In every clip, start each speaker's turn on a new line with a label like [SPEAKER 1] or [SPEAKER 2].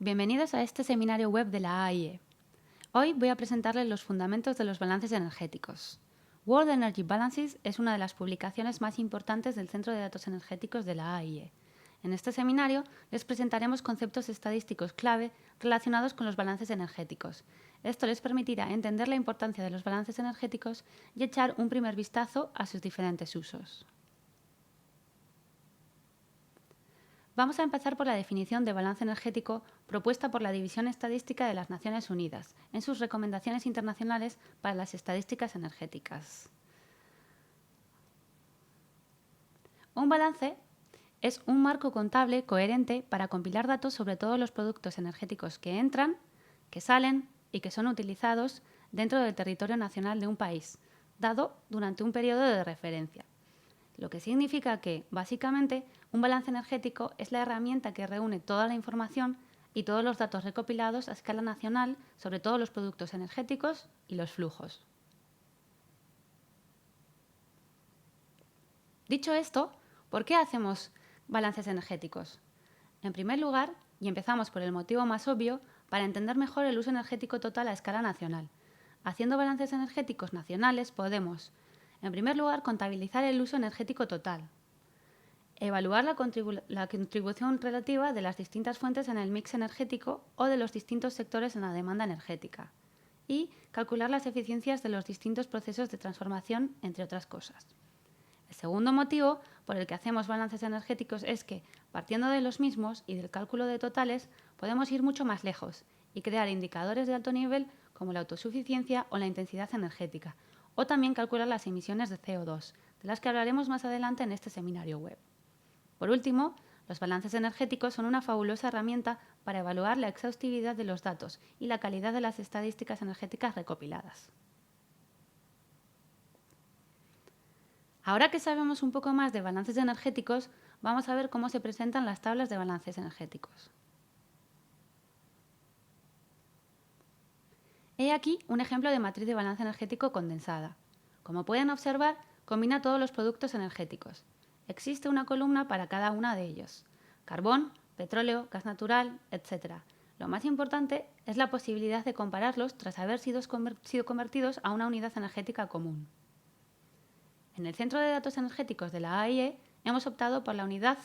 [SPEAKER 1] Bienvenidos a este seminario web de la AIE. Hoy voy a presentarles los fundamentos de los balances energéticos. World Energy Balances es una de las publicaciones más importantes del Centro de Datos Energéticos de la AIE. En este seminario les presentaremos conceptos estadísticos clave relacionados con los balances energéticos. Esto les permitirá entender la importancia de los balances energéticos y echar un primer vistazo a sus diferentes usos. Vamos a empezar por la definición de balance energético propuesta por la División Estadística de las Naciones Unidas en sus recomendaciones internacionales para las estadísticas energéticas. Un balance es un marco contable coherente para compilar datos sobre todos los productos energéticos que entran, que salen y que son utilizados dentro del territorio nacional de un país, dado durante un periodo de referencia. Lo que significa que, básicamente, un balance energético es la herramienta que reúne toda la información y todos los datos recopilados a escala nacional sobre todos los productos energéticos y los flujos. Dicho esto, ¿por qué hacemos balances energéticos? En primer lugar, y empezamos por el motivo más obvio, para entender mejor el uso energético total a escala nacional. Haciendo balances energéticos nacionales podemos, en primer lugar, contabilizar el uso energético total, evaluar la contribución relativa de las distintas fuentes en el mix energético o de los distintos sectores en la demanda energética y calcular las eficiencias de los distintos procesos de transformación, entre otras cosas. El segundo motivo por el que hacemos balances energéticos es que, partiendo de los mismos y del cálculo de totales, podemos ir mucho más lejos y crear indicadores de alto nivel como la autosuficiencia o la intensidad energética, o también calcular las emisiones de CO2, de las que hablaremos más adelante en este seminario web. Por último, los balances energéticos son una fabulosa herramienta para evaluar la exhaustividad de los datos y la calidad de las estadísticas energéticas recopiladas. Ahora que sabemos un poco más de balances energéticos, vamos a ver cómo se presentan las tablas de balances energéticos. He aquí un ejemplo de matriz de balance energético condensada. Como pueden observar, combina todos los productos energéticos. Existe una columna para cada uno de ellos: carbón, petróleo, gas natural, etc. Lo más importante es la posibilidad de compararlos tras haber sido convertidos a una unidad energética común. En el Centro de Datos Energéticos de la AIE hemos optado por la unidad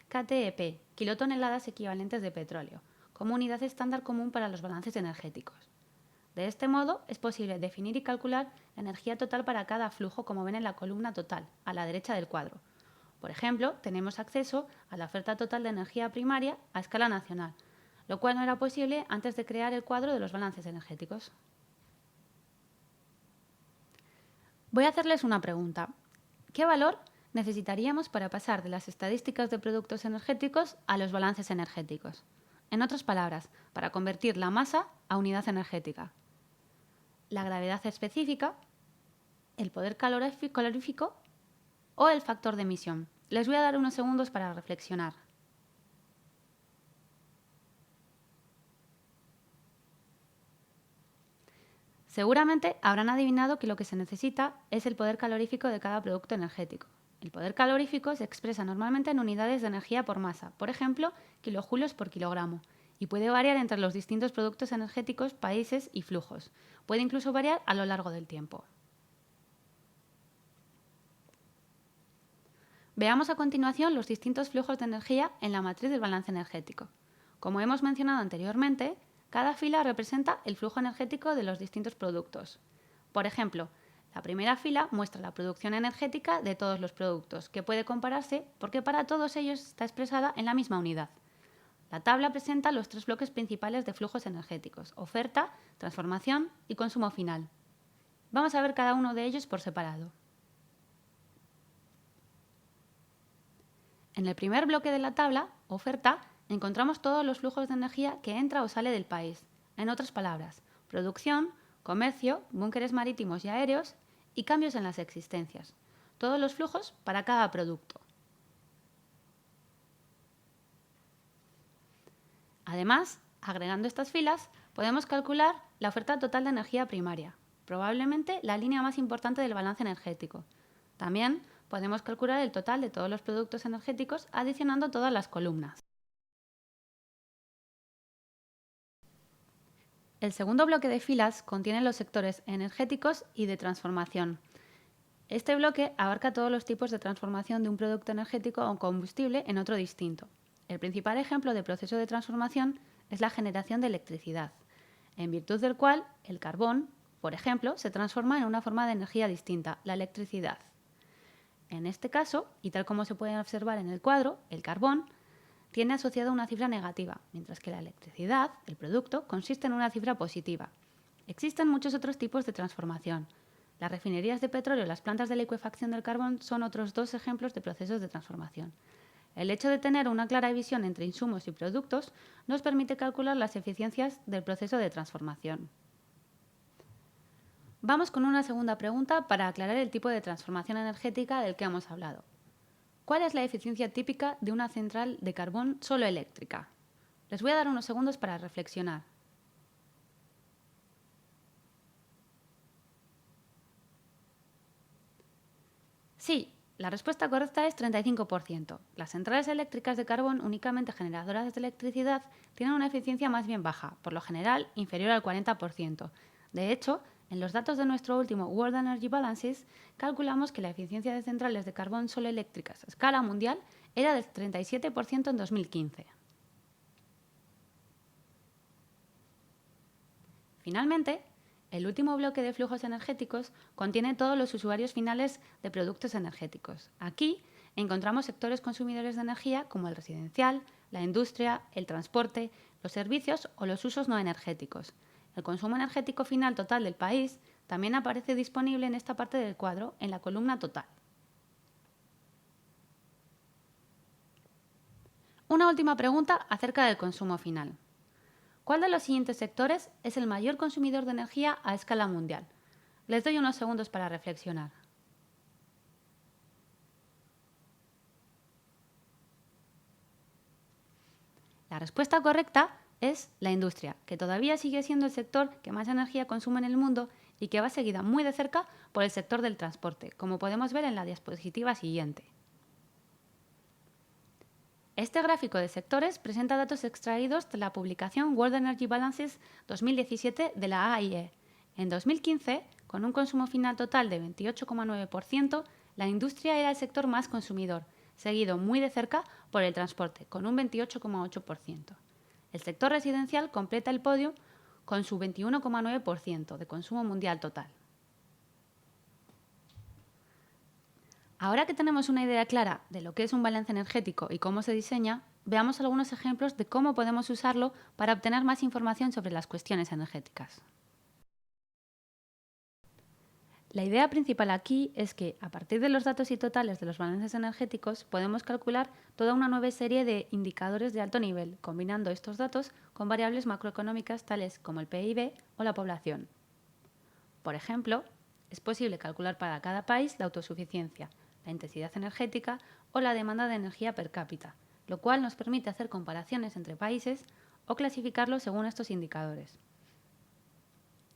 [SPEAKER 1] KTEP, kilotoneladas equivalentes de petróleo, como unidad estándar común para los balances energéticos. De este modo, es posible definir y calcular la energía total para cada flujo, como ven en la columna total, a la derecha del cuadro. Por ejemplo, tenemos acceso a la oferta total de energía primaria a escala nacional, lo cual no era posible antes de crear el cuadro de los balances energéticos. Voy a hacerles una pregunta. ¿Qué valor necesitaríamos para pasar de las estadísticas de productos energéticos a los balances energéticos? En otras palabras, para convertir la masa a unidad energética. La gravedad específica, el poder calorífico o el factor de emisión. Les voy a dar unos segundos para reflexionar. Seguramente habrán adivinado que lo que se necesita es el poder calorífico de cada producto energético. El poder calorífico se expresa normalmente en unidades de energía por masa, por ejemplo, kilojulios por kilogramo, y puede variar entre los distintos productos energéticos, países y flujos. Puede incluso variar a lo largo del tiempo. Veamos a continuación los distintos flujos de energía en la matriz del balance energético. Como hemos mencionado anteriormente, cada fila representa el flujo energético de los distintos productos. Por ejemplo, la primera fila muestra la producción energética de todos los productos, que puede compararse porque para todos ellos está expresada en la misma unidad. La tabla presenta los tres bloques principales de flujos energéticos: oferta, transformación y consumo final. Vamos a ver cada uno de ellos por separado. En el primer bloque de la tabla, oferta, encontramos todos los flujos de energía que entra o sale del país. En otras palabras, producción, comercio, búnkeres marítimos y aéreos y cambios en las existencias. Todos los flujos para cada producto. Además, agregando estas filas, podemos calcular la oferta total de energía primaria, probablemente la línea más importante del balance energético. También podemos calcular el total de todos los productos energéticos adicionando todas las columnas. El segundo bloque de filas contiene los sectores energéticos y de transformación. Este bloque abarca todos los tipos de transformación de un producto energético o combustible en otro distinto. El principal ejemplo de proceso de transformación es la generación de electricidad, en virtud del cual el carbón, por ejemplo, se transforma en una forma de energía distinta, la electricidad. En este caso, y tal como se puede observar en el cuadro, el carbón tiene asociada una cifra negativa, mientras que la electricidad, el producto, consiste en una cifra positiva. Existen muchos otros tipos de transformación. Las refinerías de petróleo y las plantas de licuefacción del carbón son otros dos ejemplos de procesos de transformación. El hecho de tener una clara división entre insumos y productos nos permite calcular las eficiencias del proceso de transformación. Vamos con una segunda pregunta para aclarar el tipo de transformación energética del que hemos hablado. ¿Cuál es la eficiencia típica de una central de carbón solo eléctrica? Les voy a dar unos segundos para reflexionar. Sí, la respuesta correcta es 35%. Las centrales eléctricas de carbón únicamente generadoras de electricidad tienen una eficiencia más bien baja, por lo general inferior al 40%. De hecho, en los datos de nuestro último World Energy Balances, calculamos que la eficiencia de centrales de carbón solo eléctricas a escala mundial era del 37% en 2015. Finalmente, el último bloque de flujos energéticos contiene todos los usuarios finales de productos energéticos. Aquí encontramos sectores consumidores de energía como el residencial, la industria, el transporte, los servicios o los usos no energéticos. El consumo energético final total del país también aparece disponible en esta parte del cuadro, en la columna total. Una última pregunta acerca del consumo final. ¿Cuál de los siguientes sectores es el mayor consumidor de energía a escala mundial? Les doy unos segundos para reflexionar. La respuesta correcta es la industria, que todavía sigue siendo el sector que más energía consume en el mundo y que va seguida muy de cerca por el sector del transporte, como podemos ver en la diapositiva siguiente. Este gráfico de sectores presenta datos extraídos de la publicación World Energy Balances 2017 de la AIE. En 2015, con un consumo final total de 28,9%, la industria era el sector más consumidor, seguido muy de cerca por el transporte, con un 28,8%. El sector residencial completa el podio con su 21,9% de consumo mundial total. Ahora que tenemos una idea clara de lo que es un balance energético y cómo se diseña, veamos algunos ejemplos de cómo podemos usarlo para obtener más información sobre las cuestiones energéticas. La idea principal aquí es que, a partir de los datos y totales de los balances energéticos, podemos calcular toda una nueva serie de indicadores de alto nivel, combinando estos datos con variables macroeconómicas tales como el PIB o la población. Por ejemplo, es posible calcular para cada país la autosuficiencia, la intensidad energética o la demanda de energía per cápita, lo cual nos permite hacer comparaciones entre países o clasificarlos según estos indicadores.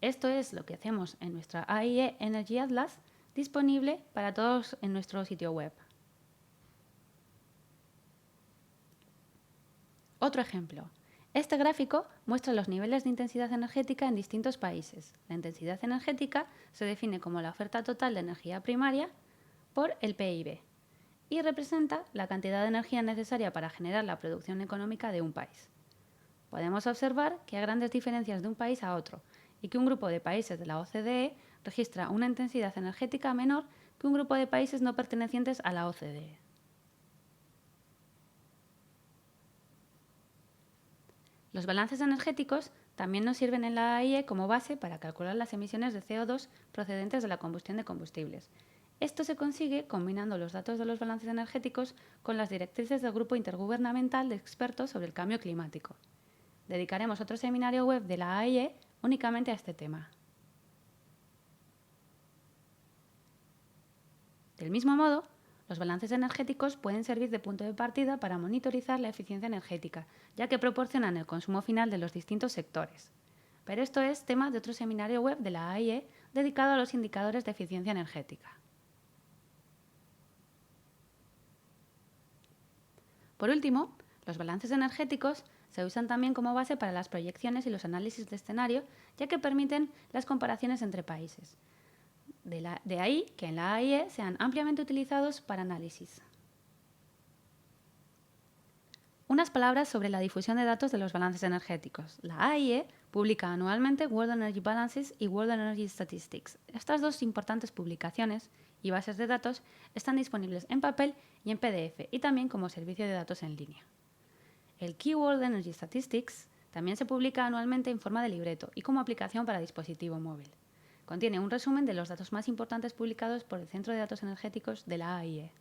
[SPEAKER 1] Esto es lo que hacemos en nuestra AIE Energy Atlas, disponible para todos en nuestro sitio web. Otro ejemplo. Este gráfico muestra los niveles de intensidad energética en distintos países. La intensidad energética se define como la oferta total de energía primaria por el PIB y representa la cantidad de energía necesaria para generar la producción económica de un país. Podemos observar que hay grandes diferencias de un país a otro y que un grupo de países de la OCDE registra una intensidad energética menor que un grupo de países no pertenecientes a la OCDE. Los balances energéticos también nos sirven en la AIE como base para calcular las emisiones de CO2 procedentes de la combustión de combustibles. Esto se consigue combinando los datos de los balances energéticos con las directrices del Grupo Intergubernamental de Expertos sobre el Cambio Climático. Dedicaremos otro seminario web de la AIE únicamente a este tema. Del mismo modo, los balances energéticos pueden servir de punto de partida para monitorizar la eficiencia energética, ya que proporcionan el consumo final de los distintos sectores. Pero esto es tema de otro seminario web de la AIE dedicado a los indicadores de eficiencia energética. Por último, los balances energéticos Se usan también como base para las proyecciones y los análisis de escenario, ya que permiten las comparaciones entre países. De ahí que en la AIE sean ampliamente utilizados para análisis. Unas palabras sobre la difusión de datos de los balances energéticos. La AIE publica anualmente World Energy Balances y World Energy Statistics. Estas dos importantes publicaciones y bases de datos están disponibles en papel y en PDF y también como servicio de datos en línea. El Key World Energy Statistics también se publica anualmente en forma de libreto y como aplicación para dispositivo móvil. Contiene un resumen de los datos más importantes publicados por el Centro de Datos Energéticos de la AIE.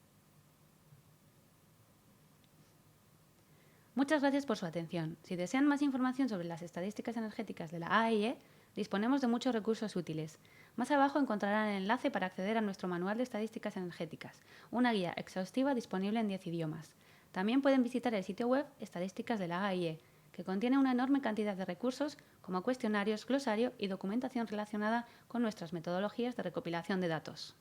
[SPEAKER 1] Muchas gracias por su atención. Si desean más información sobre las estadísticas energéticas de la AIE, disponemos de muchos recursos útiles. Más abajo encontrarán el enlace para acceder a nuestro Manual de Estadísticas Energéticas, una guía exhaustiva disponible en 10 idiomas. También pueden visitar el sitio web Estadísticas de la AIE, que contiene una enorme cantidad de recursos como cuestionarios, glosario y documentación relacionada con nuestras metodologías de recopilación de datos.